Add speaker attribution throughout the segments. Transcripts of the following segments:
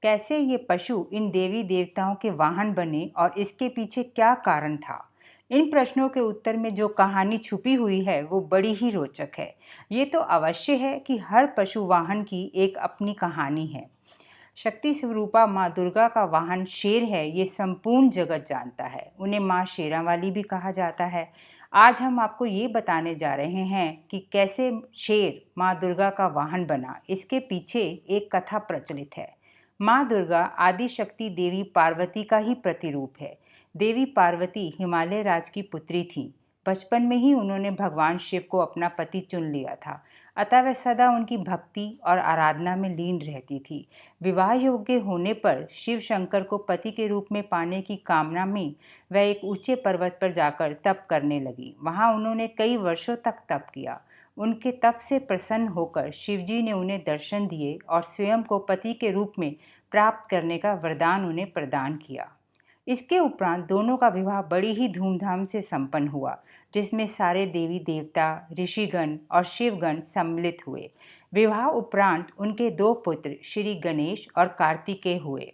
Speaker 1: कैसे ये पशु इन देवी देवताओं के वाहन बने और इसके पीछे क्या कारण था। इन प्रश्नों के उत्तर में जो कहानी छुपी हुई है वो बड़ी ही रोचक है। ये तो अवश्य है कि हर पशु वाहन की एक अपनी कहानी है। शक्ति स्वरूपा माँ दुर्गा का वाहन शेर है, ये संपूर्ण जगत जानता है। उन्हें माँ शेरावाली भी कहा जाता है। आज हम आपको ये बताने जा रहे हैं कि कैसे शेर माँ दुर्गा का वाहन बना। इसके पीछे एक कथा प्रचलित है। माँ दुर्गा आदि शक्ति देवी पार्वती का ही प्रतिरूप है। देवी पार्वती हिमालय राज की पुत्री थी। बचपन में ही उन्होंने भगवान शिव को अपना पति चुन लिया था, अतः वह सदा उनकी भक्ति और आराधना में लीन रहती थी। विवाह योग्य होने पर शिव शंकर को पति के रूप में पाने की कामना में वह एक ऊंचे पर्वत पर जाकर तप करने लगी। वहां उन्होंने कई वर्षों तक तप किया। उनके तप से प्रसन्न होकर शिवजी ने उन्हें दर्शन दिए और स्वयं को पति के रूप में प्राप्त करने का वरदान उन्हें प्रदान किया। इसके उपरांत दोनों का विवाह बड़ी ही धूमधाम से संपन्न हुआ, जिसमें सारे देवी देवता, ऋषिगण और शिवगण सम्मिलित हुए। विवाह उपरांत उनके दो पुत्र श्री गणेश और कार्तिकेय हुए।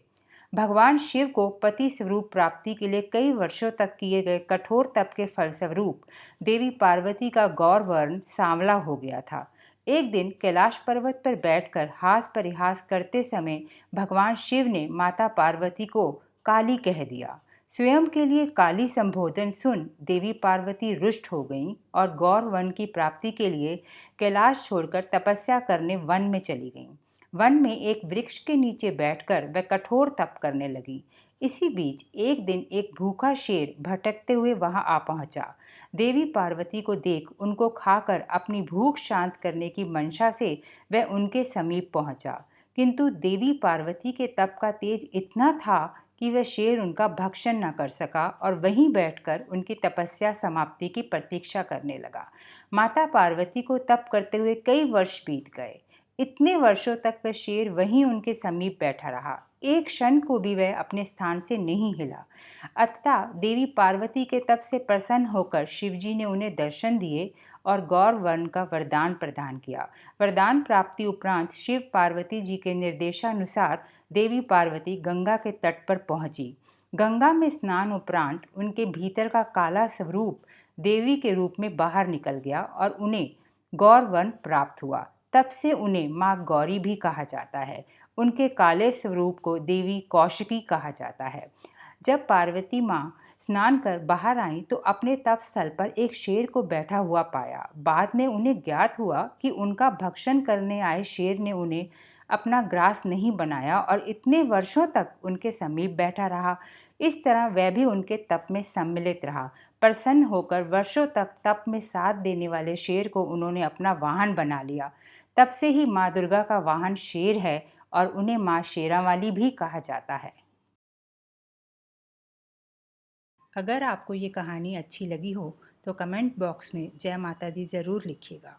Speaker 1: भगवान शिव को पति स्वरूप प्राप्ति के लिए कई वर्षों तक किए गए कठोर तप के फलस्वरूप देवी पार्वती का गौर वर्ण सांवला हो गया था। एक दिन कैलाश पर्वत पर बैठकर हास परिहास करते समय भगवान शिव ने माता पार्वती को काली कह दिया। स्वयं के लिए काली संबोधन सुन देवी पार्वती रुष्ट हो गईं और गौर वर्ण की प्राप्ति के लिए कैलाश छोड़कर तपस्या करने वन में चली गईं। वन में एक वृक्ष के नीचे बैठकर वह कठोर तप करने लगी। इसी बीच एक दिन एक भूखा शेर भटकते हुए वहां आ पहुंचा। देवी पार्वती को देख उनको खाकर अपनी भूख शांत करने की मंशा से वह उनके समीप पहुंचा, किंतु देवी पार्वती के तप का तेज इतना था कि वह शेर उनका भक्षण न कर सका और वहीं बैठकर उनकी तपस्या समाप्ति की प्रतीक्षा करने लगा। माता पार्वती को तप करते हुए कई वर्ष बीत गए। इतने वर्षों तक वह शेर वहीं उनके समीप बैठा रहा। एक क्षण को भी वह अपने स्थान से नहीं हिला। अतः देवी पार्वती के तप से प्रसन्न होकर शिवजी ने उन्हें दर्शन दिए और गौर वर्ण का वरदान प्रदान किया। वरदान प्राप्ति उपरांत शिव पार्वती जी के निर्देशानुसार देवी पार्वती गंगा के तट पर पहुंची। गंगा में स्नान उपरांत उनके भीतर का काला स्वरूप देवी के रूप में बाहर निकल गया और उन्हें गौर वर्ण प्राप्त हुआ। तब से उन्हें माँ गौरी भी कहा जाता है। उनके काले स्वरूप को देवी कौशिकी कहा जाता है। जब पार्वती माँ स्नान कर बाहर आई तो अपने तप स्थल पर एक शेर को बैठा हुआ पाया। बाद में उन्हें ज्ञात हुआ कि उनका भक्षण करने आए शेर ने उन्हें अपना ग्रास नहीं बनाया और इतने वर्षों तक उनके समीप बैठा रहा। इस तरह वह भी उनके तप में सम्मिलित रहा। प्रसन्न होकर वर्षों तक तप में साथ देने वाले शेर को उन्होंने अपना वाहन बना लिया। तब से ही माँ दुर्गा का वाहन शेर है और उन्हें माँ शेरावाली भी कहा जाता है। अगर आपको ये कहानी अच्छी लगी हो तो कमेंट बॉक्स में जय माता दी ज़रूर लिखिएगा।